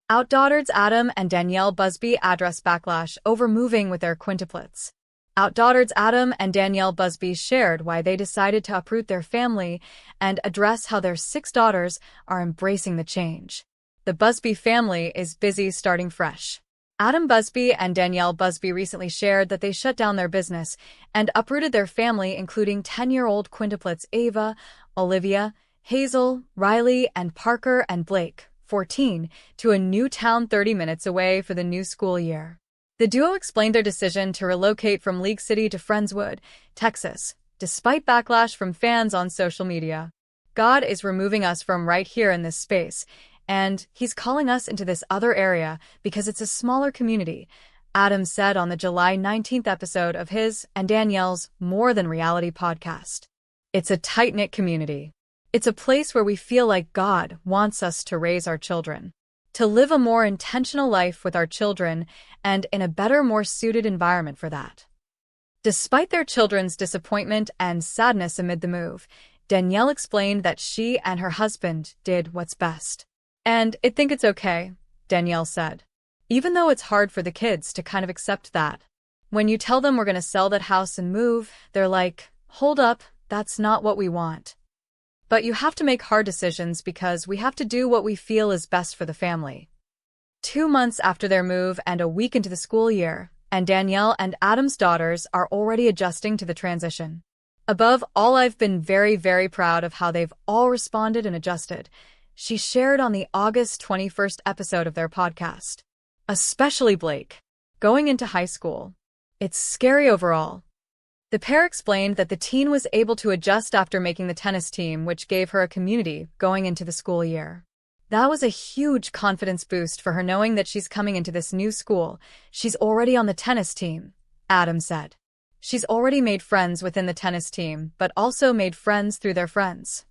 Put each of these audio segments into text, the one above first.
OutDaughtered's Adam and Danielle Busby address backlash over moving with their quintuplets. OutDaughtered's Adam and Danielle Busby shared why they decided to uproot their family and address how their 6 daughters are embracing the change. The Busby family is busy starting fresh. Adam Busby and Danielle Busby recently shared that they shut down their business and uprooted their family, including 10-year-old quintuplets Ava, Olivia, Hazel, Riley, and Parker and Blake, 14, to a new town 30 minutes away for the new school year. The duo explained their decision to relocate from League City to Friendswood, Texas, despite backlash from fans on social media. "God is removing us from right here in this space, and He's calling us into this other area because it's a smaller community," Adam said on the July 19th episode of his and Danielle's More Than Reality podcast. "It's a tight-knit community. It's a place where we feel like God wants us to raise our children, to live a more intentional life with our children, and in a better, more suited environment for that." Despite their children's disappointment and sadness amid the move, Danielle explained that she and her husband did what's best. "And I think it's okay," Danielle said. "Even though it's hard for the kids to kind of accept that. When you tell them we're going to sell that house and move, they're like, hold up, that's not what we want. But you have to make hard decisions because we have to do what we feel is best for the family." 2 months after their move and a week into the school year, and Danielle and Adam's daughters are already adjusting to the transition. "Above all, I've been very, very proud of how they've all responded and adjusted," she shared on the August 21st episode of their podcast. "Especially Blake. Going into high school. It's scary overall." The pair explained that the teen was able to adjust after making the tennis team, which gave her a community going into the school year. "That was a huge confidence boost for her, knowing that she's coming into this new school. She's already on the tennis team," Adam said. "She's already made friends within the tennis team, but also made friends through their friends."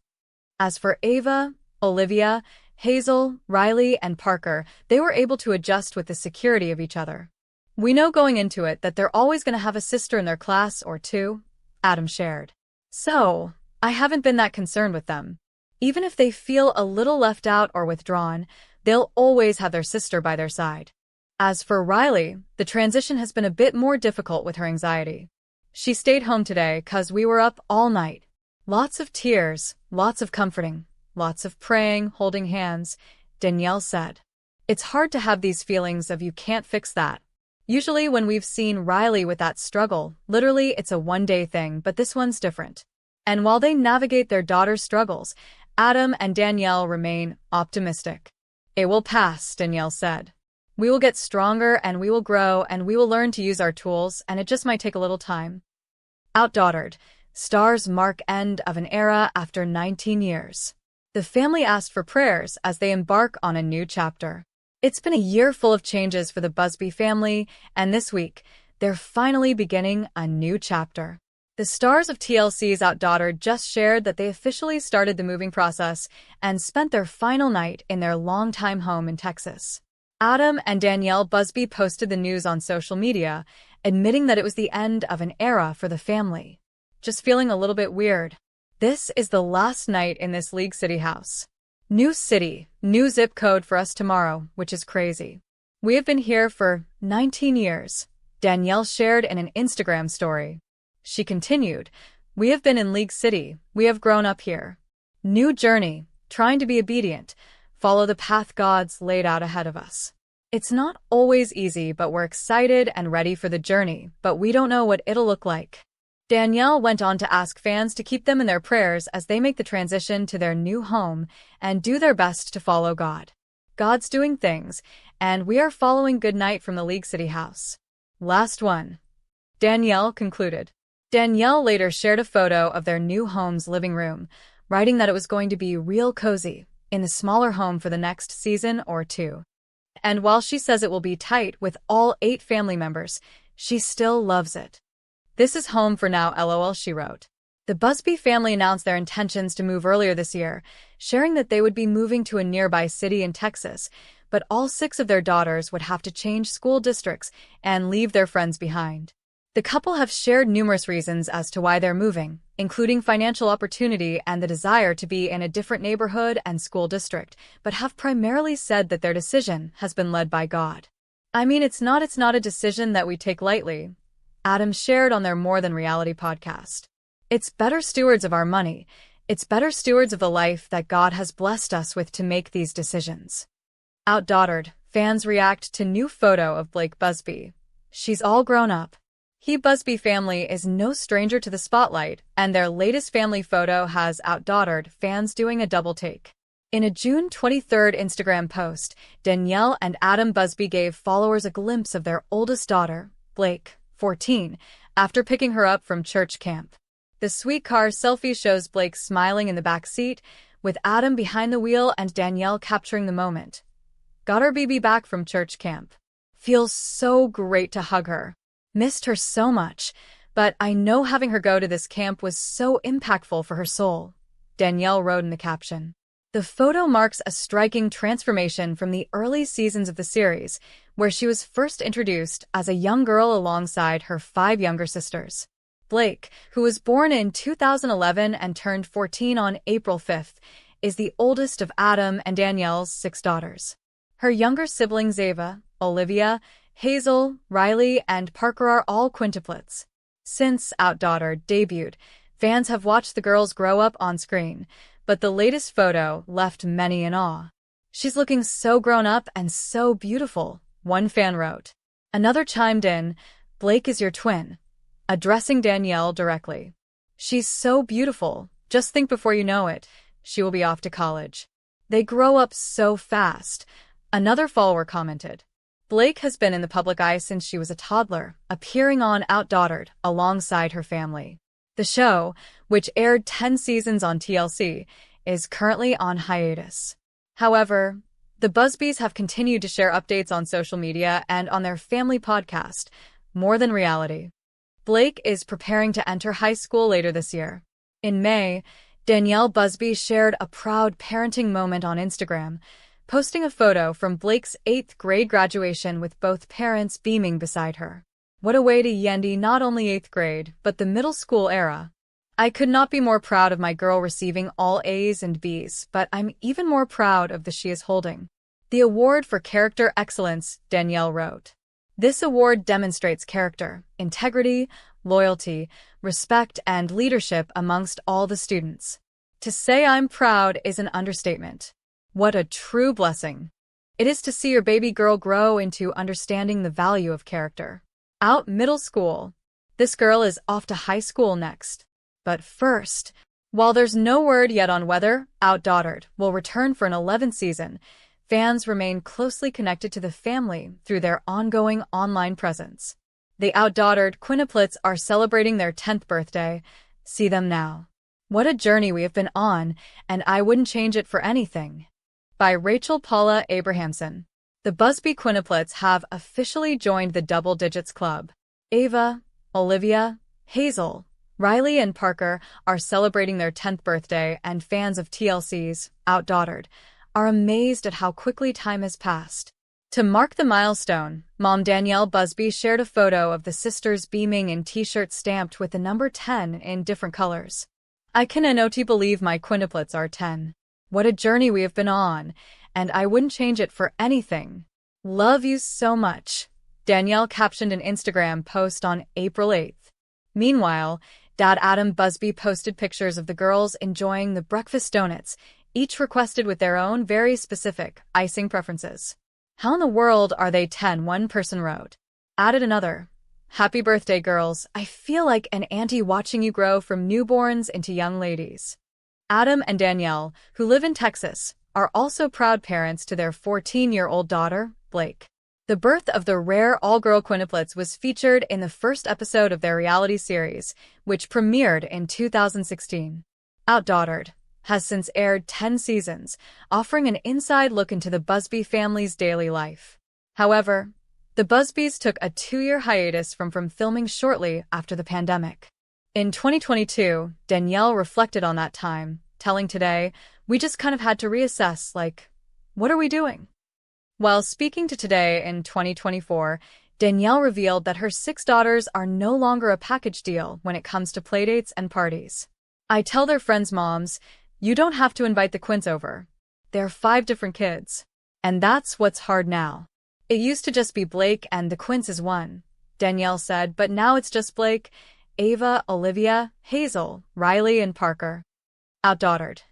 As for Ava, Olivia, Hazel, Riley, and Parker, they were able to adjust with the security of each other. "We know going into it that they're always going to have a sister in their class or two," Adam shared. "So, I haven't been that concerned with them. Even if they feel a little left out or withdrawn, they'll always have their sister by their side." As for Riley, the transition has been a bit more difficult with her anxiety. "She stayed home today 'cause we were up all night. Lots of tears, lots of comforting, lots of praying, holding hands," Danielle said. "It's hard to have these feelings of you can't fix that. Usually when we've seen Riley with that struggle, literally it's a one-day thing, but this one's different." And while they navigate their daughter's struggles, Adam and Danielle remain optimistic. "It will pass," Danielle said. "We will get stronger and we will grow and we will learn to use our tools, and it just might take a little time." OutDaughtered stars mark end of an era after 19 years. The family asked for prayers as they embark on a new chapter. It's been a year full of changes for the Busby family, and this week, they're finally beginning a new chapter. The stars of TLC's OutDaughtered just shared that they officially started the moving process and spent their final night in their longtime home in Texas. Adam and Danielle Busby posted the news on social media, admitting that it was the end of an era for the family. "Just feeling a little bit weird. This is the last night in this League City house. New city, new zip code for us tomorrow, which is crazy. We have been here for 19 years, Danielle shared in an Instagram story. She continued, "We have been in League City, we have grown up here. New journey, trying to be obedient, follow the path God's laid out ahead of us. It's not always easy, but we're excited and ready for the journey, but we don't know what it'll look like." Danielle went on to ask fans to keep them in their prayers as they make the transition to their new home and do their best to follow God. "God's doing things, and we are following good night from the League City house. Last one," Danielle concluded. Danielle later shared a photo of their new home's living room, writing that it was going to be real cozy in the smaller home for the next season or two. And while she says it will be tight with all 8 family members, she still loves it. "This is home for now, LOL," she wrote. The Busby family announced their intentions to move earlier this year, sharing that they would be moving to a nearby city in Texas, but all 6 of their daughters would have to change school districts and leave their friends behind. The couple have shared numerous reasons as to why they're moving, including financial opportunity and the desire to be in a different neighborhood and school district, but have primarily said that their decision has been led by God. I mean, it's not a decision that we take lightly, Adam shared on their More Than Reality podcast. It's better stewards of our money. It's better stewards of the life that God has blessed us with to make these decisions. OutDaughtered, fans react to new photo of Blake Busby. She's all grown up. The Busby family is no stranger to the spotlight, and their latest family photo has OutDaughtered fans doing a double take. In a June 23 Instagram post, Danielle and Adam Busby gave followers a glimpse of their oldest daughter, Blake, 14, after picking her up from church camp. The sweet car selfie shows Blake smiling in the back seat, with Adam behind the wheel and Danielle capturing the moment. Got our baby back from church camp. Feels so great to hug her. Missed her so much, but I know having her go to this camp was so impactful for her soul, Danielle wrote in the caption. The photo marks a striking transformation from the early seasons of the series, where she was first introduced as a young girl alongside her 5 younger sisters. Blake, who was born in 2011 and turned 14 on April 5th, is the oldest of Adam and Danielle's 6 daughters. Her younger siblings Ava, Olivia, Hazel, Riley, and Parker are all quintuplets. Since OutDaughtered debuted, fans have watched the girls grow up on screen, but the latest photo left many in awe. She's looking so grown up and so beautiful, one fan wrote. Another chimed in, Blake is your twin, addressing Danielle directly. She's so beautiful, just think before you know it, she will be off to college. They grow up so fast, another follower commented. Blake has been in the public eye since she was a toddler, appearing on OutDaughtered alongside her family. The show, which aired 10 seasons on TLC, is currently on hiatus. However, the Busbys have continued to share updates on social media and on their family podcast, More Than Reality. Blake is preparing to enter high school later this year. In May, Danielle Busby shared a proud parenting moment on Instagram, posting a photo from Blake's 8th grade graduation with both parents beaming beside her. What a way to yendi not only 8th grade, but the middle school era. I could not be more proud of my girl receiving all A's and B's, but I'm even more proud of the she is holding the award for character excellence, Danielle wrote. This award demonstrates character, integrity, loyalty, respect, and leadership amongst all the students. To say I'm proud is an understatement. What a true blessing it is to see your baby girl grow into understanding the value of character. Out middle school. This girl is off to high school next. But first, while there's no word yet on whether OutDaughtered will return for an 11th season, fans remain closely connected to the family through their ongoing online presence. The OutDaughtered Quintuplets are celebrating their 10th birthday. See them now. What a journey we have been on, and I wouldn't change it for anything. By Rachel Paula Abrahamson. The Busby Quintuplets have officially joined the Double Digits Club. Ava, Olivia, Hazel, Riley, and Parker are celebrating their 10th birthday, and fans of TLC's OutDaughtered are amazed at how quickly time has passed. To mark the milestone, Mom Danielle Busby shared a photo of the sisters beaming in t-shirts stamped with the number 10 in different colors. I cannot believe my quintuplets are 10. What a journey we have been on, and I wouldn't change it for anything. Love you so much, Danielle captioned an Instagram post on April 8th. Meanwhile, Dad Adam Busby posted pictures of the girls enjoying the breakfast donuts, each requested with their own very specific icing preferences. How in the world are they 10? One person wrote. Added another. Happy birthday, girls. I feel like an auntie watching you grow from newborns into young ladies. Adam and Danielle, who live in Texas, are also proud parents to their 14-year-old daughter, Blake. The birth of the rare all-girl quintuplets was featured in the first episode of their reality series, which premiered in 2016. OutDaughtered has since aired 10 seasons, offering an inside look into the Busby family's daily life. However, the Busbys took a 2-year hiatus from filming shortly after the pandemic. In 2022, Danielle reflected on that time, telling Today, "We just kind of had to reassess, like, what are we doing?" While speaking to Today in 2024, Danielle revealed that her 6 daughters are no longer a package deal when it comes to playdates and parties. I tell their friends' moms, you don't have to invite the Quints over. They're 5 different kids. And that's what's hard now. It used to just be Blake and the Quints is one, Danielle said, but now it's just Blake, Ava, Olivia, Hazel, Riley, and Parker. OutDaughtered.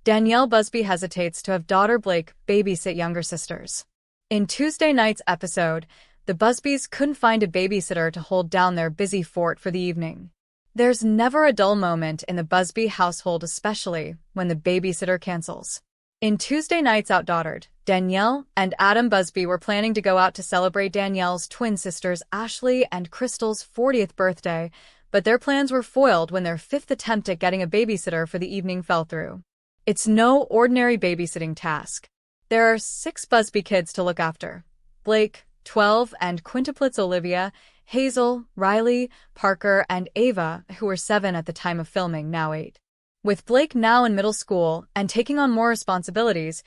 Danielle Busby hesitates to have daughter Blake babysit younger sisters. In Tuesday night's episode, the Busbys couldn't find a babysitter to hold down their busy fort for the evening. There's never a dull moment in the Busby household, especially when the babysitter cancels. In Tuesday night's OutDaughtered, Danielle and Adam Busby were planning to go out to celebrate Danielle's twin sisters Ashley and Crystal's 40th birthday, but their plans were foiled when their 5th attempt at getting a babysitter for the evening fell through. It's no ordinary babysitting task. There are 6 Busby kids to look after. Blake, 12, and Quintuplets Olivia, Hazel, Riley, Parker, and Ava, who were 7 at the time of filming, now 8. With Blake now in middle school and taking on more responsibilities,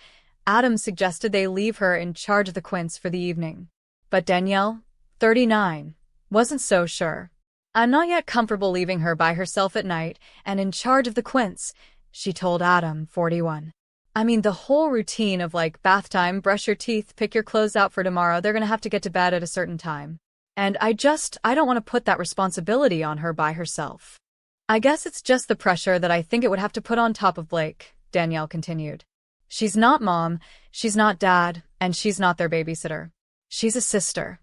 Adam suggested they leave her in charge of the Quints for the evening. But Danielle, 39, wasn't so sure. I'm not yet comfortable leaving her by herself at night and in charge of the Quints, she told Adam, 41. I mean, the whole routine of bath time, brush your teeth, pick your clothes out for tomorrow, they're gonna have to get to bed at a certain time. And I don't want to put that responsibility on her by herself. I guess it's just the pressure that I think it would have to put on top of Blake, Danielle continued. She's not mom, she's not dad, and she's not their babysitter. She's a sister.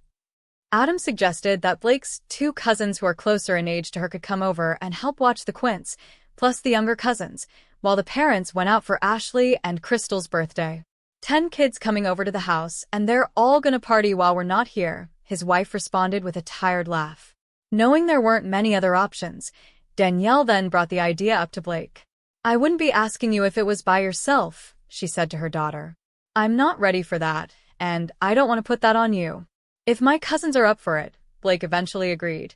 Adam suggested that Blake's 2 cousins who are closer in age to her could come over and help watch the Quints, plus the younger cousins, while the parents went out for Ashley and Crystal's birthday. 10 kids coming over to the house, and they're all gonna party while we're not here, his wife responded with a tired laugh. Knowing there weren't many other options, Danielle then brought the idea up to Blake. I wouldn't be asking you if it was by yourself, she said to her daughter. I'm not ready for that, and I don't want to put that on you. If my cousins are up for it, Blake eventually agreed.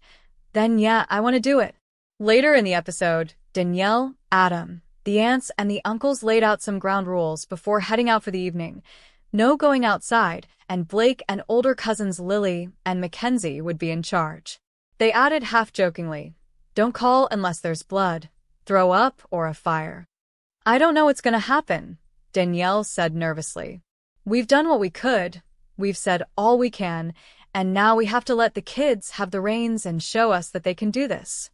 Then yeah, I want to do it. Later in the episode, Danielle, Adam, the aunts, and the uncles laid out some ground rules before heading out for the evening. No going outside, and Blake and older cousins Lily and Mackenzie would be in charge. They added half-jokingly, don't call unless there's blood, throw up, or a fire. I don't know what's gonna happen, Danielle said nervously. We've done what we could, we've said all we can, and now we have to let the kids have the reins and show us that they can do this.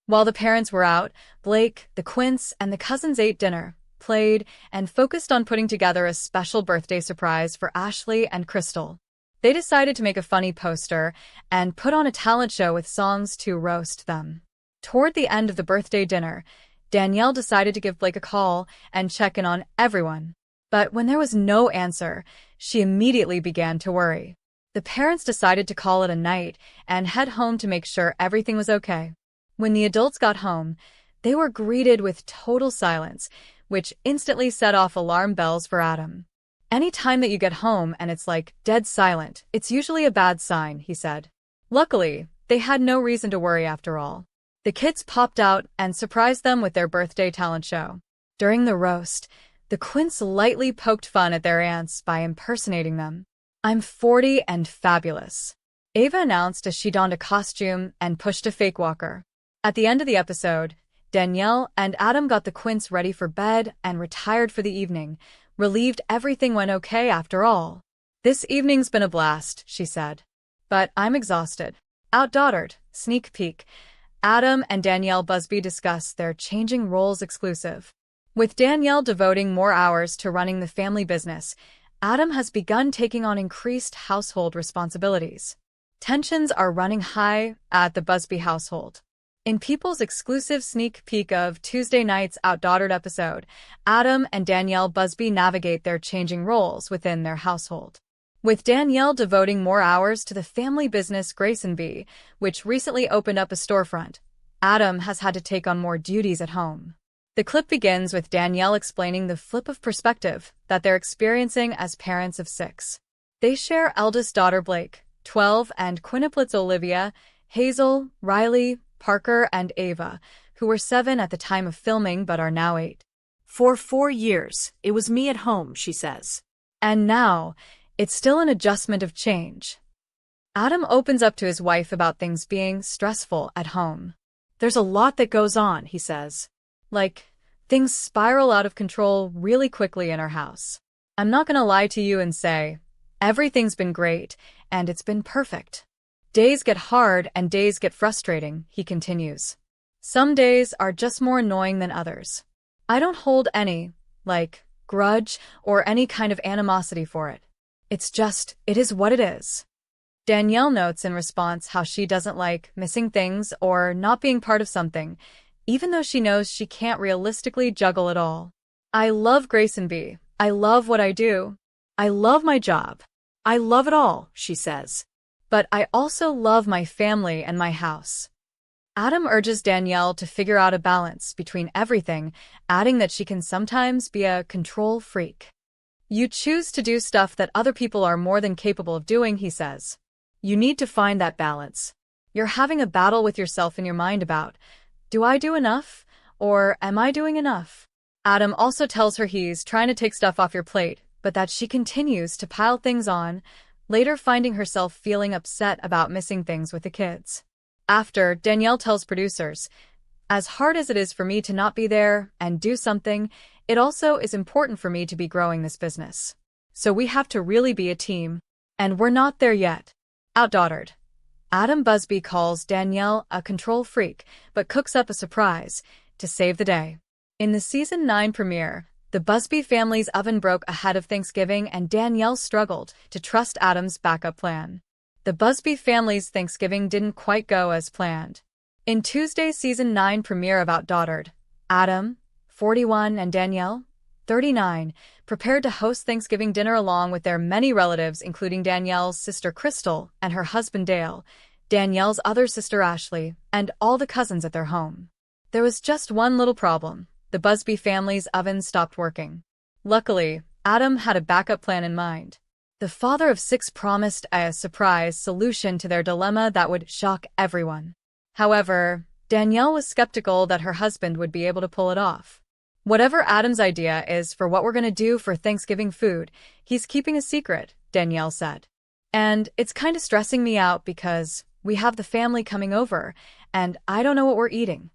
While the parents were out, Blake, the Quints, and the cousins ate dinner, played, and focused on putting together a special birthday surprise for Ashley and Crystal. They decided to make a funny poster and put on a talent show with songs to roast them. Toward the end of the birthday dinner, Danielle decided to give Blake a call and check in on everyone. But when there was no answer, she immediately began to worry. The parents decided to call it a night and head home to make sure everything was okay. When the adults got home, they were greeted with total silence, which instantly set off alarm bells for Adam. Any time that you get home and it's dead silent, it's usually a bad sign, he said. Luckily, they had no reason to worry after all. The kids popped out and surprised them with their birthday talent show. During the roast, the Quints lightly poked fun at their aunts by impersonating them. I'm 40 and fabulous, Ava announced as she donned a costume and pushed a fake walker. At the end of the episode, Danielle and Adam got the Quints ready for bed and retired for the evening, relieved everything went okay after all. This evening's been a blast, she said. But I'm exhausted. OutDaughtered, sneak peek. Adam and Danielle Busby discuss their changing roles exclusive. With Danielle devoting more hours to running the family business, Adam has begun taking on increased household responsibilities. Tensions are running high at the Busby household. In People's exclusive sneak peek of Tuesday night's OutDaughtered episode, Adam and Danielle Busby navigate their changing roles within their household. With Danielle devoting more hours to the family business Grayson B, which recently opened up a storefront, Adam has had to take on more duties at home. The clip begins with Danielle explaining the flip of perspective that they're experiencing as parents of 6. They share eldest daughter Blake, 12, and quintuplets Olivia, Hazel, Riley, Parker, and Ava, who were 7 at the time of filming but are now 8. For 4 years, it was me at home, she says. And now, it's still an adjustment of change. Adam opens up to his wife about things being stressful at home. There's a lot that goes on, he says. Like, things spiral out of control really quickly in our house. I'm not gonna lie to you and say, everything's been great, and it's been perfect. Days get hard and days get frustrating, he continues. Some days are just more annoying than others. I don't hold any, grudge or any kind of animosity for it. It is what it is. Danielle notes in response how she doesn't like missing things or not being part of something, even though she knows she can't realistically juggle it all. I love Grace and B. I love what I do. I love my job. I love it all, she says. But I also love my family and my house. Adam urges Danielle to figure out a balance between everything, adding that she can sometimes be a control freak. You choose to do stuff that other people are more than capable of doing, he says. You need to find that balance. You're having a battle with yourself in your mind about, do I do enough? Or am I doing enough? Adam also tells her he's trying to take stuff off your plate, but that she continues to pile things on, later finding herself feeling upset about missing things with the kids. After, Danielle tells producers, as hard as it is for me to not be there and do something, it also is important for me to be growing this business. So we have to really be a team. And we're not there yet. OutDaughtered. Adam Busby calls Danielle a control freak, but cooks up a surprise to save the day. In the Season 9 premiere, the Busby family's oven broke ahead of Thanksgiving and Danielle struggled to trust Adam's backup plan. The Busby family's Thanksgiving didn't quite go as planned. In Tuesday's Season 9 premiere of OutDaughtered, Adam, 41, and Danielle, 39, prepared to host Thanksgiving dinner along with their many relatives, including Danielle's sister Crystal and her husband Dale, Danielle's other sister Ashley, and all the cousins at their home. There was just one little problem. The Busby family's oven stopped working. Luckily, Adam had a backup plan in mind. The father of 6 promised a surprise solution to their dilemma that would shock everyone. However, Danielle was skeptical that her husband would be able to pull it off. Whatever Adam's idea is for what we're going to do for Thanksgiving food, he's keeping a secret, Danielle said. And it's kind of stressing me out because we have the family coming over, and I don't know what we're eating.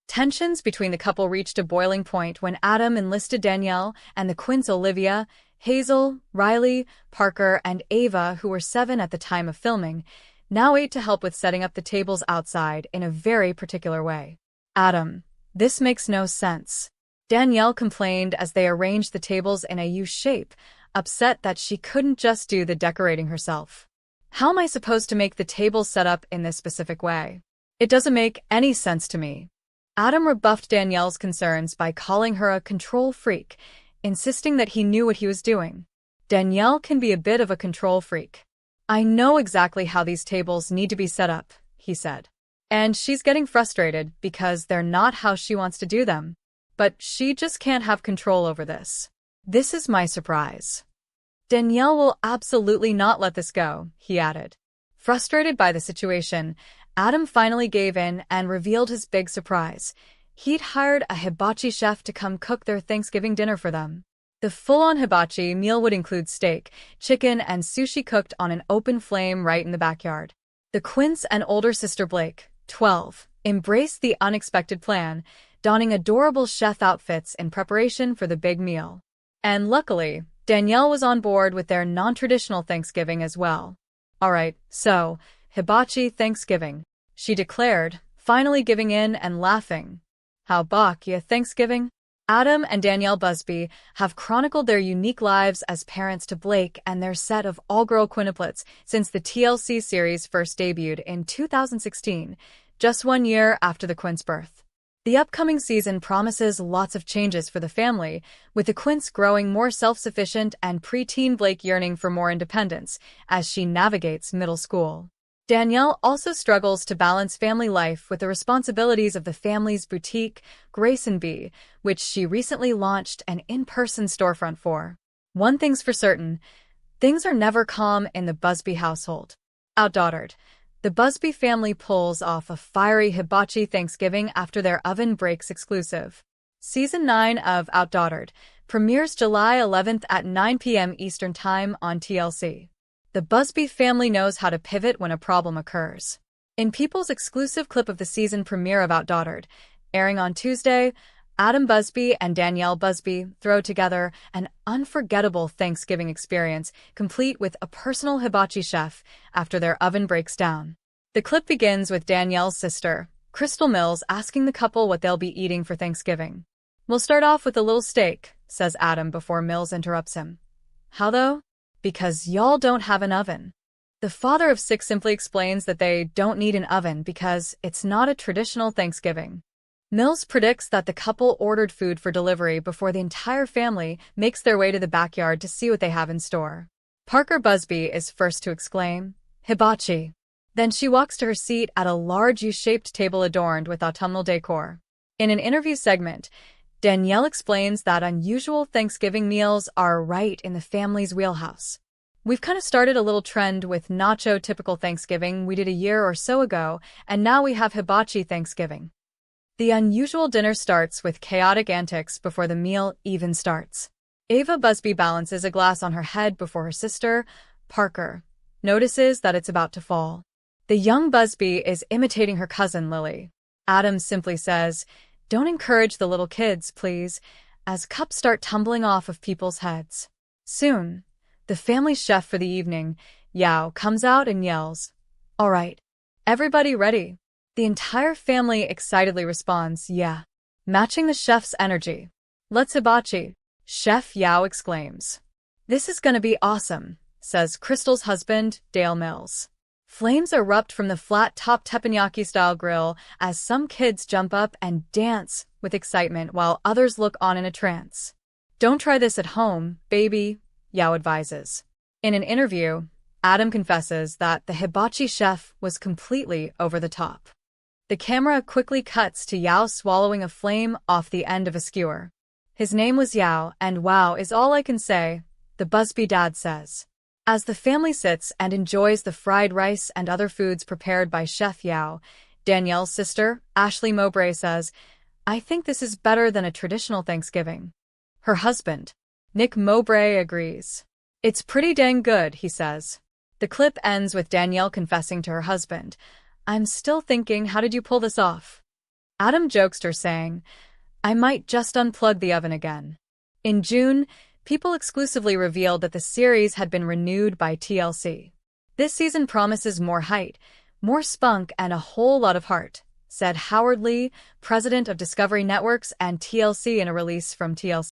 Tensions between the couple reached a boiling point when Adam enlisted Danielle and the Quints Olivia, Hazel, Riley, Parker, and Ava, who were 7 at the time of filming, now 8 to help with setting up the tables outside in a very particular way. Adam, this makes no sense. Danielle complained as they arranged the tables in a U shape, upset that she couldn't just do the decorating herself. How am I supposed to make the tables set up in this specific way? It doesn't make any sense to me. Adam rebuffed Danielle's concerns by calling her a control freak, insisting that he knew what he was doing. Danielle can be a bit of a control freak. I know exactly how these tables need to be set up, he said. And she's getting frustrated because they're not how she wants to do them. But she just can't have control over this. This is my surprise. Danielle will absolutely not let this go, he added. Frustrated by the situation, Adam finally gave in and revealed his big surprise. He'd hired a hibachi chef to come cook their Thanksgiving dinner for them. The full-on hibachi meal would include steak, chicken, and sushi cooked on an open flame right in the backyard. The Quints and older sister Blake, 12, embraced the unexpected plan, donning adorable chef outfits in preparation for the big meal. And luckily, Danielle was on board with their non-traditional Thanksgiving as well. All right, so, hibachi Thanksgiving, she declared, finally giving in and laughing. How about ya Thanksgiving? Adam and Danielle Busby have chronicled their unique lives as parents to Blake and their set of all-girl quintuplets since the TLC series first debuted in 2016, just 1 year after the Quints' birth. The upcoming season promises lots of changes for the family, with the Quints growing more self-sufficient and preteen Blake yearning for more independence as she navigates middle school. Danielle also struggles to balance family life with the responsibilities of the family's boutique, Grace and B, which she recently launched an in-person storefront for. One thing's for certain, things are never calm in the Busby household. OutDaughtered. The Busby family pulls off a fiery hibachi Thanksgiving after their oven breaks exclusive. Season 9 of OutDaughtered premieres July 11th at 9 p.m. Eastern Time on TLC. The Busby family knows how to pivot when a problem occurs. In People's exclusive clip of the season premiere of OutDaughtered, airing on Tuesday, Adam Busby and Danielle Busby throw together an unforgettable Thanksgiving experience, complete with a personal hibachi chef after their oven breaks down. The clip begins with Danielle's sister, Crystal Mills, asking the couple what they'll be eating for Thanksgiving. "We'll start off with a little steak," says Adam before Mills interrupts him. "How though?" "Because y'all don't have an oven." The father of six simply explains that they don't need an oven because it's not a traditional Thanksgiving. Mills predicts that the couple ordered food for delivery before the entire family makes their way to the backyard to see what they have in store. Parker Busby is first to exclaim, "Hibachi." Then she walks to her seat at a large U-shaped table adorned with autumnal decor. In an interview segment, Danielle explains that unusual Thanksgiving meals are right in the family's wheelhouse. "We've kind of started a little trend with nacho typical Thanksgiving we did a year or so ago, and now we have hibachi Thanksgiving." The unusual dinner starts with chaotic antics before the meal even starts. Ava Busby balances a glass on her head before her sister, Parker, notices that it's about to fall. The young Busby is imitating her cousin, Lily. Adam simply says, "Don't encourage the little kids, please," as cups start tumbling off of people's heads. Soon, the family chef for the evening, Yao, comes out and yells, "All right, everybody ready?" The entire family excitedly responds, "Yeah," matching the chef's energy. "Let's hibachi," Chef Yao exclaims. "This is gonna be awesome," says Crystal's husband, Dale Mills. Flames erupt from the flat-top teppanyaki-style grill as some kids jump up and dance with excitement while others look on in a trance. "Don't try this at home, baby," Yao advises. In an interview, Adam confesses that the hibachi chef was completely over the top. The camera quickly cuts to Yao swallowing a flame off the end of a skewer. "His name was Yao, and wow is all I can say," the Busby dad says. As the family sits and enjoys the fried rice and other foods prepared by Chef Yao, Danielle's sister, Ashley Mowbray, says, "I think this is better than a traditional Thanksgiving." Her husband, Nick Mowbray, agrees. "It's pretty dang good," he says. The clip ends with Danielle confessing to her husband, "I'm still thinking, how did you pull this off?" Adam jokes her, saying, "I might just unplug the oven again." In June, People exclusively revealed that the series had been renewed by TLC. "This season promises more height, more spunk, and a whole lot of heart," said Howard Lee, president of Discovery Networks and TLC in a release from TLC.